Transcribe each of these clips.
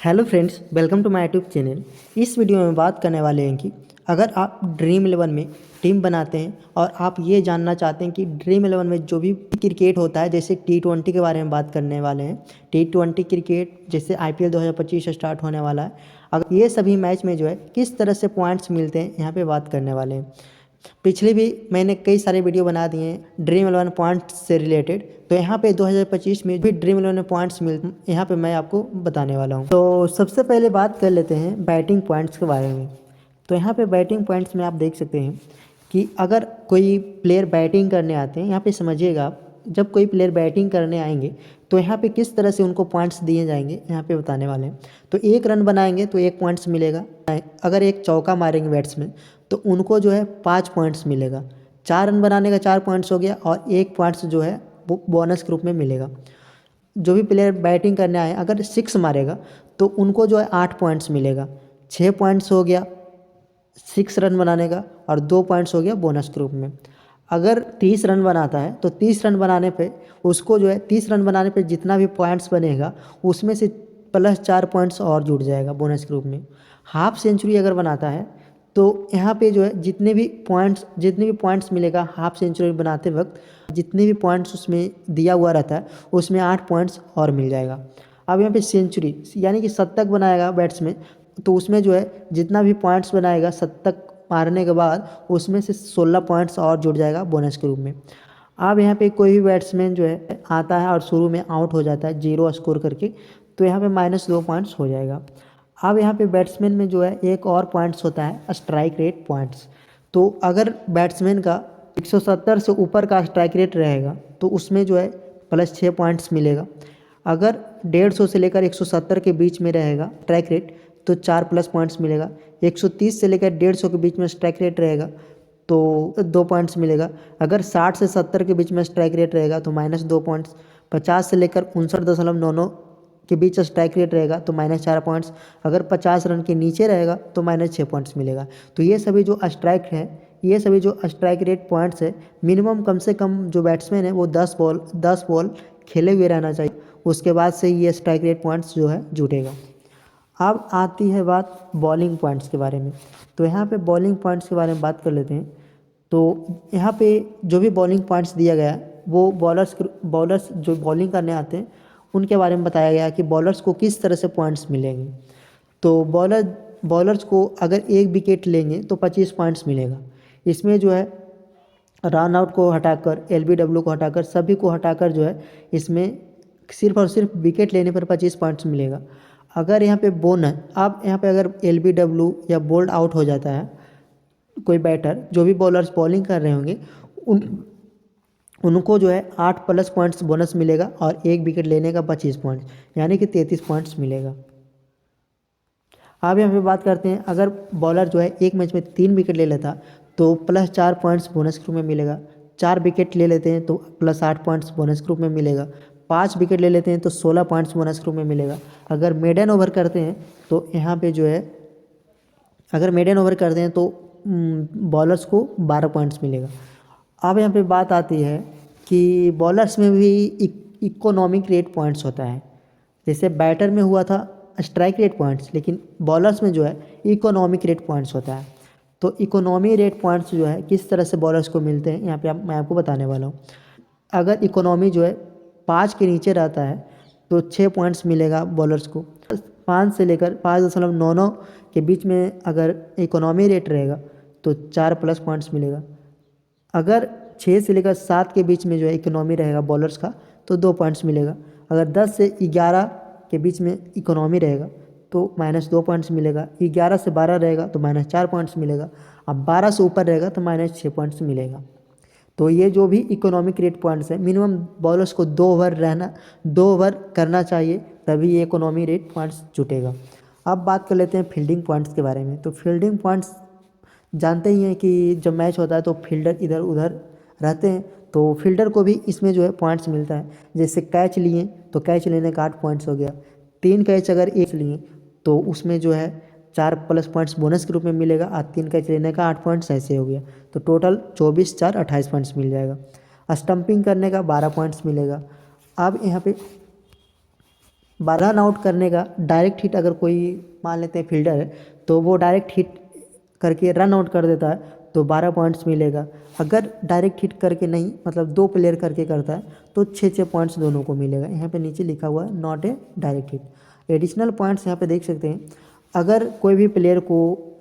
Hello friends, welcome to my YouTube channel. इस video में बात करने वाले हैं कि अगर आप ड्रीम 11 में टीम बनाते हैं और आप ये जानना चाहते हैं कि ड्रीम 11 में जो भी क्रिकेट होता है, जैसे T20 के बारे में बात करने वाले हैं। T20 क्रिकेट जैसे IPL 2025 स्टार्ट होने वाला है, अगर ये सभी मैच में जो है किस तरह से पॉइंट्स मिलते हैं, यहाँ पे बात करने वाले हैं। पिछले भी मैंने कई सारे वीडियो बना दिए हैं ड्रीम 11 पॉइंट्स से रिलेटेड, तो यहाँ पे 2025 में भी ड्रीम 11 पॉइंट्स मिलते यहाँ पे मैं आपको बताने वाला हूँ। तो सबसे पहले बात कर लेते हैं बैटिंग पॉइंट्स के बारे में। तो यहाँ पे बैटिंग पॉइंट्स में आप देख सकते हैं कि अगर कोई प्लेयर बैटिंग करने आते हैं, यहाँ पे समझिएगा आप, जब कोई प्लेयर बैटिंग करने आएंगे तो यहाँ पे किस तरह से उनको पॉइंट्स दिए जाएंगे यहाँ पे बताने वाले हैं। तो एक रन बनाएंगे तो 1 पॉइंट्स मिलेगा। अगर एक चौका मारेंगे बैट्समैन तो उनको जो है 5 पॉइंट्स मिलेगा। 4 रन बनाने का 4 पॉइंट्स हो गया और 1 पॉइंट्स जो है वो बोनस के रूप में मिलेगा। जो भी प्लेयर बैटिंग करने आए अगर 6 मारेगा तो उनको जो है 8 पॉइंट्स मिलेगा। 6 पॉइंट्स हो गया 6 रन बनाने का और 2 पॉइंट्स हो गया बोनस के रूप में। अगर 30 रन बनाता है तो 30 रन बनाने पे उसको जो है 30 रन बनाने पे जितना भी पॉइंट्स बनेगा उसमें से प्लस 4 पॉइंट्स और जुड़ जाएगा बोनस के रूप में। हाफ सेंचुरी अगर बनाता है तो यहाँ पे जो है जितने भी पॉइंट्स मिलेगा हाफ सेंचुरी बनाते वक्त, जितने भी पॉइंट्स उसमें दिया हुआ रहता है उसमें 8 पॉइंट्स और मिल जाएगा। अब यहाँ पे सेंचुरी यानी कि शतक बनाएगा बैट्समैन, तो उसमें जो है जितना भी पॉइंट्स बनाएगा शतक मारने के बाद उसमें से 16 पॉइंट्स और जुड़ जाएगा बोनस के रूप में। अब यहाँ पे कोई भी बैट्समैन जो है आता है और शुरू में आउट हो जाता है 0 स्कोर करके, तो यहाँ पे -2 पॉइंट्स हो जाएगा। अब यहाँ पे बैट्समैन में जो है एक और पॉइंट्स होता है स्ट्राइक रेट पॉइंट्स। तो अगर बैट्समैन का 170 से ऊपर का स्ट्राइक रेट रहेगा तो उसमें जो है +6 पॉइंट्स मिलेगा। अगर 150 से लेकर 170 के बीच में रहेगा स्ट्राइक रेट तो 4 प्लस पॉइंट्स मिलेगा। 130 से लेकर 150 के बीच में स्ट्राइक रेट रहेगा तो 2 पॉइंट्स मिलेगा। अगर 60 से 70 के बीच में स्ट्राइक रेट रहेगा तो -2 पॉइंट्स। 50 से लेकर 59.99 के बीच स्ट्राइक रेट रहेगा तो -4 पॉइंट्स। अगर 50 रन के नीचे रहेगा तो -6 पॉइंट्स मिलेगा। तो ये सभी जो स्ट्राइक रेट पॉइंट्स है, मिनिमम कम से कम जो बैट्समैन है वो 10 बॉल खेले हुए रहना चाहिए, उसके बाद से ये स्ट्राइक रेट पॉइंट्स जो है जुटेगा। अब आती है बात बॉलिंग पॉइंट्स के बारे में। तो यहाँ पे बॉलिंग पॉइंट्स के बारे में बात कर लेते हैं। तो यहाँ पे जो भी बॉलिंग पॉइंट्स दिया गया है वो बॉलर्स जो बॉलिंग करने आते हैं उनके बारे में बताया गया कि बॉलर्स को किस तरह से पॉइंट्स मिलेंगे। तो बॉलर्स को अगर एक विकेट लेंगे तो 25 पॉइंट्स मिलेगा। इसमें जो है रन आउट को हटाकर, LBW को हटाकर, सभी को हटाकर जो है इसमें सिर्फ और सिर्फ विकेट लेने पर 25 पॉइंट्स मिलेगा। अगर यहाँ पे अब यहाँ पे अगर LBW या बोल्ड आउट हो जाता है कोई बैटर, जो भी बॉलर्स बॉलिंग कर रहे होंगे उनको जो है 8 प्लस पॉइंट्स बोनस मिलेगा और एक विकेट लेने का 25 पॉइंट्स यानी कि 33 पॉइंट्स मिलेगा। अब यहाँ पे बात करते हैं, अगर बॉलर जो है एक मैच में 3 विकेट ले लेता तो +4 पॉइंट्स बोनस के रूप में मिलेगा। 4 विकेट ले लेते हैं तो +8 पॉइंट्स बोनस के रूप में मिलेगा। 5 विकेट ले लेते हैं तो 16 पॉइंट्स बोनस के रूप में मिलेगा। अगर मेडन ओवर करते हैं तो यहाँ पे जो है तो बॉलर्स को 12 पॉइंट्स मिलेगा। अब यहाँ पे बात आती है कि बॉलर्स में भी इकोनॉमिक रेट पॉइंट्स होता है। जैसे बैटर में हुआ था स्ट्राइक रेट पॉइंट्स, लेकिन बॉलर्स में जो है इकोनॉमिक रेट पॉइंट्स होता है। तो इकोनॉमी रेट पॉइंट्स जो है किस तरह से बॉलर्स को मिलते हैं यहाँ पे मैं आपको बताने वाला हूँ। अगर इकोनॉमी जो है 5 के नीचे रहता है तो 6 पॉइंट्स मिलेगा बॉलर्स को। 5 से लेकर 5.99 के बीच में अगर इकोनॉमी रेट रहेगा तो 4 प्लस पॉइंट्स मिलेगा। अगर 6 से लेकर 7 के बीच में जो है इकोनॉमी रहेगा बॉलर्स का तो 2 पॉइंट्स मिलेगा। अगर 10 से 11 के बीच में इकोनॉमी रहेगा तो -2 पॉइंट्स मिलेगा। 11 से 12 रहेगा तो -4 पॉइंट्स मिलेगा। अब 12 से ऊपर रहेगा तो -6 पॉइंट्स मिलेगा। तो ये जो भी इकोनॉमिक रेट पॉइंट्स है, मिनिमम बॉलर्स को 2 ओवर करना चाहिए, तभी ये इकोनॉमी रेट पॉइंट्स जुटेगा। अब बात कर लेते हैं फील्डिंग पॉइंट्स के बारे में। तो फील्डिंग पॉइंट्स जानते ही हैं कि जब मैच होता है तो फील्डर इधर उधर रहते हैं, तो फील्डर को भी इसमें जो है पॉइंट्स मिलता है। जैसे कैच लिए तो कैच लेने का 8 पॉइंट्स हो गया। 3 कैच अगर एक लिए तो उसमें जो है 4 प्लस पॉइंट्स बोनस के रूप में मिलेगा और 3 कैच लेने का 8 पॉइंट्स ऐसे हो गया। तो टोटल 24 4 28 पॉइंट्स मिल जाएगा। स्टंपिंग करने का 12 पॉइंट्स मिलेगा। अब यहाँ पे रन आउट करने का डायरेक्ट हिट, अगर कोई मान लेते हैं फील्डर है तो वो डायरेक्ट हिट करके रन आउट कर देता है तो 12 पॉइंट्स मिलेगा। अगर डायरेक्ट हिट करके नहीं, मतलब 2 प्लेयर करके करता है तो 6 पॉइंट्स दोनों को मिलेगा। यहाँ पे नीचे लिखा हुआ है not a direct hit. Additional points यहाँ पे देख सकते हैं, अगर कोई भी प्लेयर को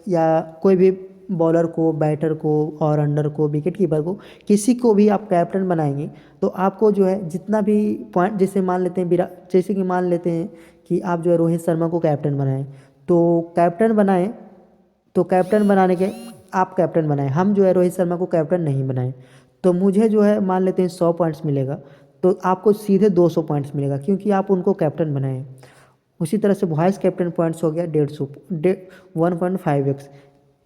या कोई भी बॉलर को, बैटर को, और अंडर को, विकेट कीपर को, किसी को भी आप कैप्टन बनाएंगे तो आपको जो है जितना भी पॉइंट, जैसे मान लेते हैं जैसे कि मान लेते हैं कि आप जो है रोहित शर्मा को कैप्टन बनाएं, तो कैप्टन बनाएं, तो कैप्टन बनाने के आप कैप्टन बनाएं, हम जो है रोहित शर्मा को कैप्टन नहीं बनाएं, तो मुझे जो है मान लेते हैं 100 पॉइंट्स मिलेगा, तो आपको सीधे 200 पॉइंट्स मिलेगा क्योंकि आप उनको कैप्टन बनाएं। उसी तरह से वाइस कैप्टन पॉइंट्स हो गया 150, 1.5x।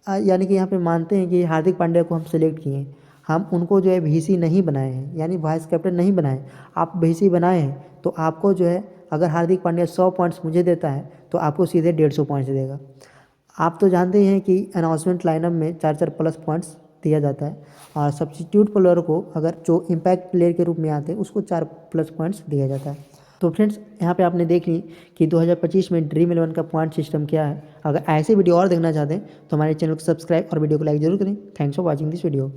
यानी कि यहाँ पे मानते हैं कि हार्दिक पांड्या को हम सेलेक्ट किए हैं, हम उनको जो है वीसी नहीं बनाए हैं, यानी वाइस कैप्टन नहीं बनाए। आप वीसी बनाए हैं तो आपको जो है, अगर हार्दिक पांड्या 100 पॉइंट्स मुझे देता है तो आपको सीधे 150 पॉइंट्स देगा। आप तो जानते ही हैं कि अनाउंसमेंट लाइनअप में 4 प्लस पॉइंट्स दिया जाता है, और सब्स्टिट्यूट प्लेयर को, अगर जो इम्पैक्ट प्लेयर के रूप में आते हैं, उसको 4 प्लस पॉइंट्स दिया जाता है। तो फ्रेंड्स, यहाँ पे आपने देख ली कि 2025 में ड्रीम 11 का पॉइंट सिस्टम क्या है। अगर ऐसे वीडियो और देखना चाहते हैं तो हमारे चैनल को सब्सक्राइब और वीडियो को लाइक जरूर करें। Thanks for watching this video.